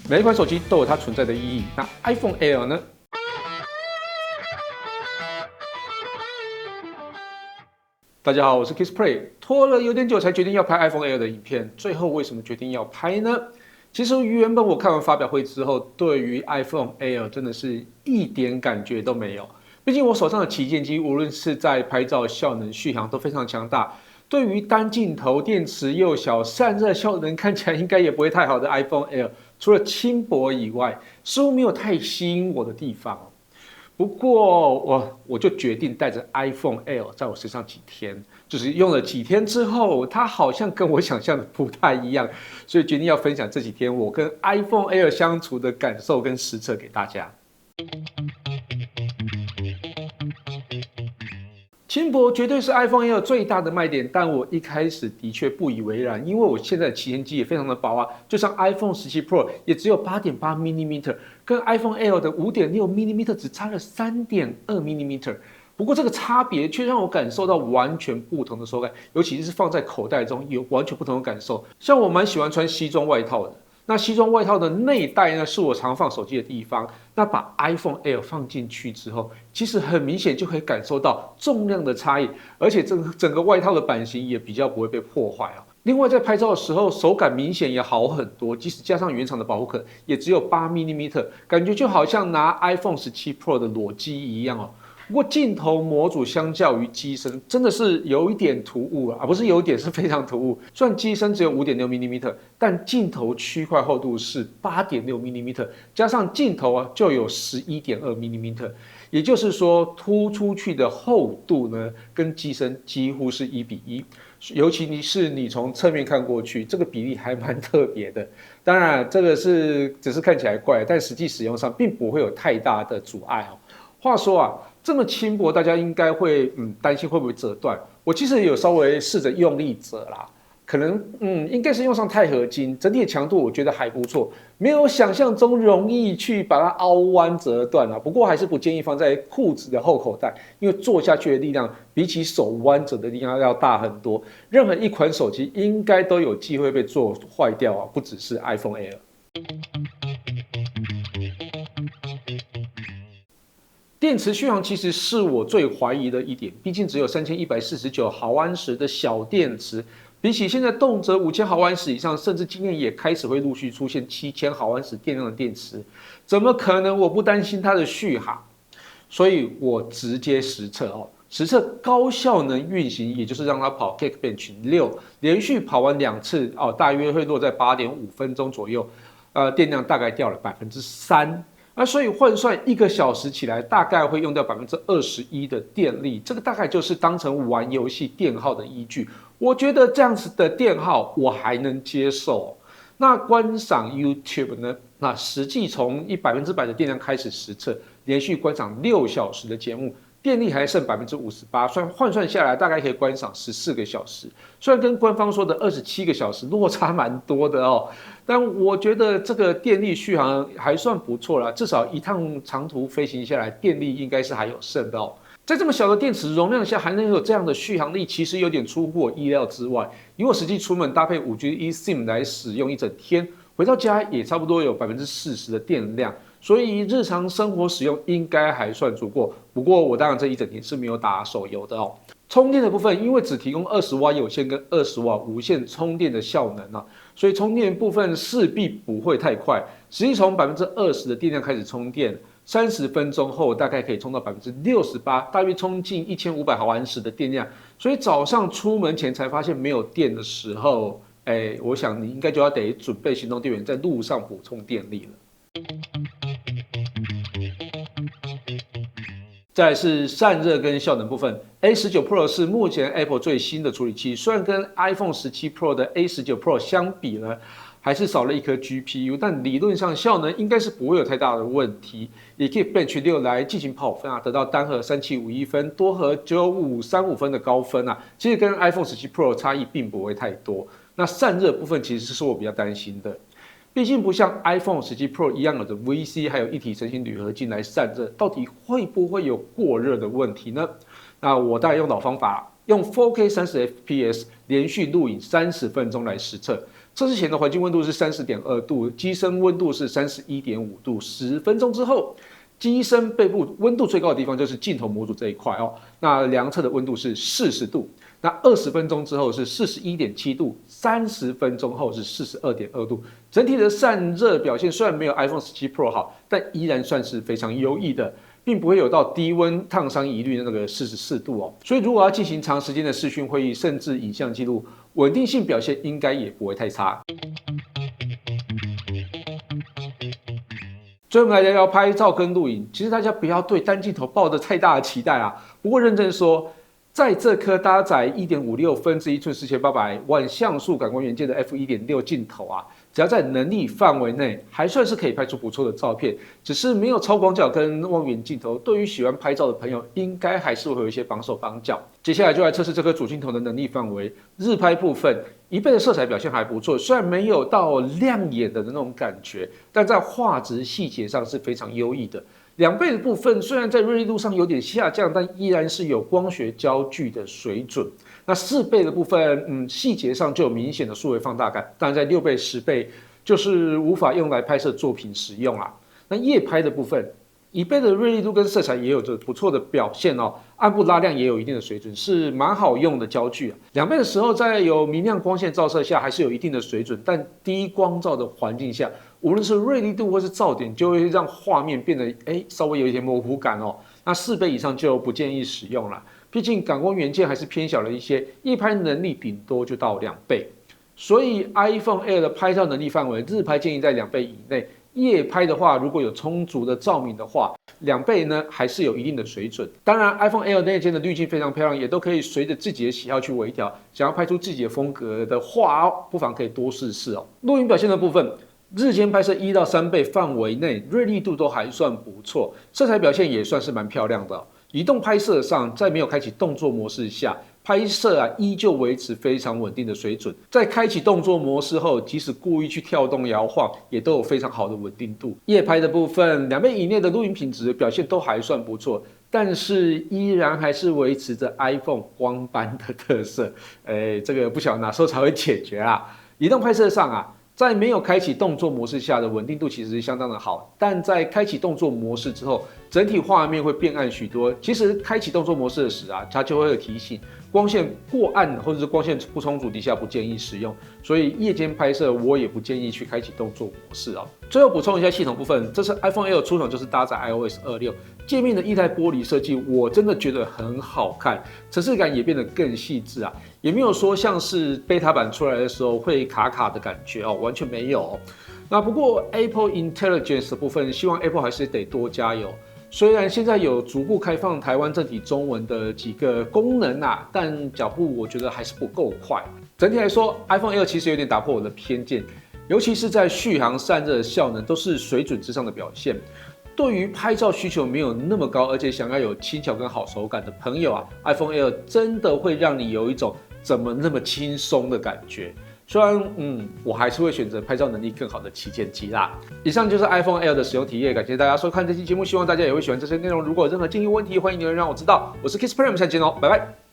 每一款手机都有它存在的意义。那 iPhone Air 呢？大家好，我是 Kissplay。拖了有点久才决定要拍 iPhone Air 的影片，最后为什么决定要拍呢？其实原本我看完发表会之后，对于 iPhone Air 真的是一点感觉都没有。毕竟我手上的旗舰机，无论是在拍照效能、续航都非常强大。对于单镜头、电池又小、散热效能看起来应该也不会太好的 iPhone Air，除了轻薄以外，似乎没有太吸引我的地方。不过我就决定带着 iPhone Air 在我身上几天，就是用了几天之后，它好像跟我想象的不太一样，所以决定要分享这几天我跟 iPhone Air 相处的感受跟实测给大家。轻薄绝对是 iPhone Air 最大的卖点，但我一开始的确不以为然，因为我现在的旗舰机也非常的薄啊，就像 iPhone 17 Pro 也只有 8.8mm， 跟 iPhone Air 的 5.6mm 只差了 3.2mm。不过这个差别却让我感受到完全不同的手感，尤其是放在口袋中有完全不同的感受。像我蛮喜欢穿西装外套的。那西装外套的内袋呢，是我常放手机的地方。那把 iPhone Air 放进去之后，其实很明显就可以感受到重量的差异，而且整个外套的版型也比较不会被破坏啊。另外，在拍照的时候，手感明显也好很多，即使加上原厂的保护壳，也只有8mm，感觉就好像拿 iPhone 17 Pro 的裸机一样哦。不过镜头模组相较于机身真的是有一点突兀啊，不是有一点，是非常突兀。虽然机身只有 5.6mm， 但镜头区块厚度是 8.6mm， 加上镜头啊就有 11.2mm， 也就是说凸出去的厚度呢跟机身几乎是1:1，尤其是你从侧面看过去，这个比例还蛮特别的。当然这个只是看起来怪，但实际使用上并不会有太大的阻碍哦。话说啊，这么轻薄，大家应该会担心会不会折断。我其实有稍微试着用力折啦，可能应该是用上钛合金，整体的强度我觉得还不错，没有想象中容易去把它凹弯折断啊。不过还是不建议放在裤子的后口袋，因为坐下去的力量比起手弯折的力量要大很多。任何一款手机应该都有机会被做坏掉啊，不只是 iPhone Air。电池续航其实是我最怀疑的一点，毕竟只有3149毫安时的小电池，比起现在动辄5000毫安时以上，甚至今年也开始会陆续出现7000毫安时电量的电池，怎么可能我不担心它的续航？所以我直接实测哦，实测高效能运行，也就是让它跑 Geekbench 6，连续跑完2次哦，大约会落在8.5分钟左右，电量大概掉了3%。所以换算1个小时起来，大概会用掉21%的电力，这个大概就是当成玩游戏电耗的依据。我觉得这样子的电耗我还能接受。那观赏 YouTube 呢？那实际从100%的电量开始实测，连续观赏6小时的节目，电力还剩58%，换算下来大概可以观赏14个小时。虽然跟官方说的27个小时落差蛮多的哦，但我觉得这个电力续航还算不错啦，至少一趟长途飞行下来，电力应该是还有剩的哦。在这么小的电池容量下，还能有这样的续航力，其实有点出乎我意料之外。以我实际出门搭配5G eSIM 来使用一整天，回到家也差不多有40%的电量，所以日常生活使用应该还算足够。不过我当然这一整天是没有打手游的哦。充电的部分，因为只提供20W 有线跟20W 无线充电的效能啊，所以充电部分势必不会太快。实际从20%的电量开始充电，30分钟后大概可以充到68%，大约充进1500毫安时的电量。所以早上出门前才发现没有电的时候，我想你应该就要得准备行动电源，在路上补充电力了。再来是散热跟效能部分 ，A19 Pro 是目前 Apple 最新的处理器，虽然跟 iPhone 17 Pro 的 A19 Pro 相比呢，还是少了一颗 GPU， 但理论上效能应该是不会有太大的问题，也可以 Bench 6来进行跑分啊，得到单核3751分，多核9535分的高分啊，其实跟 iPhone 17 Pro 差异并不会太多。那散热部分其实是我比较担心的。毕竟不像 iPhone 17 Pro 一样有着 VC 还有一体成型铝合金来散热，到底会不会有过热的问题呢？那我大概用老方法，用 4K 30fps 连续录影30分钟来实测，测试前的环境温度是30.2度，机身温度是31.5度。10分钟之后，机身背部温度最高的地方就是镜头模组这一块哦。那量测的温度是40度。那20分钟之后是41.7度，30分钟后是42.2度。整体的散热表现虽然没有 iPhone 17 Pro 好，但依然算是非常优异的，并不会有到低温烫伤疑虑的那个44度哦。所以如果要进行长时间的视讯会议，甚至影像记录，稳定性表现应该也不会太差。最后我们来聊聊拍照跟录影。其实大家不要对单镜头抱着太大的期待啊。不过认真说，在这颗搭载1.56分之1寸4800万像素感光元件的 f1.6 镜头啊，只要在能力范围内，还算是可以拍出不错的照片。只是没有超广角跟望远镜头，对于喜欢拍照的朋友，应该还是会有一些绑手绑脚。接下来就来测试这颗主镜头的能力范围。日拍部分，1倍的色彩表现还不错，虽然没有到亮眼的那种感觉，但在画质细节上是非常优异的。2倍的部分虽然在锐利度上有点下降，但依然是有光学焦距的水准。那4倍的部分，细节上就有明显的数位放大感，当然在6倍、10倍就是无法用来拍摄作品使用啦。那夜拍的部分，1倍的锐利度跟色彩也有着不错的表现哦，暗部拉亮也有一定的水准，是蛮好用的焦距啊。2倍的时候，在有明亮光线照射下，还是有一定的水准，但低光照的环境下，无论是锐利度或是噪点，就会让画面变得稍微有一点模糊感哦。那4倍以上就不建议使用了，毕竟感光元件还是偏小了一些，夜拍能力顶多就到2倍。所以 iPhone Air 的拍照能力范围，日拍建议在2倍以内。夜拍的话，如果有充足的照明的话，2倍呢还是有一定的水准。当然 ，iPhone Air 内建的滤镜非常漂亮，也都可以随着自己的喜好去微调。想要拍出自己的风格的话不妨可以多试试哦。录影表现的部分，日间拍摄1到3倍范围内，锐利度都还算不错，色彩表现也算是蛮漂亮的哦。移动拍摄上，在没有开启动作模式下，拍摄依旧维持非常稳定的水准。在开启动作模式后，即使故意去跳动摇晃，也都有非常好的稳定度。夜拍的部分，2倍以内的录影品质表现都还算不错，但是依然还是维持着 iPhone 光斑的特色。这个不晓得哪时候才会解决啊。移动拍摄上在没有开启动作模式下的稳定度其实是相当的好，但在开启动作模式之后，整体画面会变暗许多。其实开启动作模式时它就会有提醒，光线过暗或者是光线不充足底下不建议使用，所以夜间拍摄我也不建议去开启动作模式哦。最后补充一下系统部分，这次 iPhone Air 出厂就是搭载 iOS 26，界面的液态玻璃设计我真的觉得很好看，层次感也变得更细致也没有说像是 beta 版出来的时候会卡卡的感觉完全没有。那不过 Apple Intelligence 的部分，希望 Apple 还是得多加油。虽然现在有逐步开放台湾正体中文的几个功能但脚步我觉得还是不够快。整体来说 ，iPhone Air 其实有点打破我的偏见，尤其是在续航、散热、效能都是水准之上的表现。对于拍照需求没有那么高，而且想要有轻巧跟好手感的朋友iPhone Air 真的会让你有一种怎么那么轻松的感觉。虽然我还是会选择拍照能力更好的旗舰机啦。以上就是 iPhone Air 的使用体验，感谢大家收看这期节目，希望大家也会喜欢这些内容。如果有任何建议问题，欢迎留言让我知道。我是 Kiss Play， 我们下期见喽，拜拜。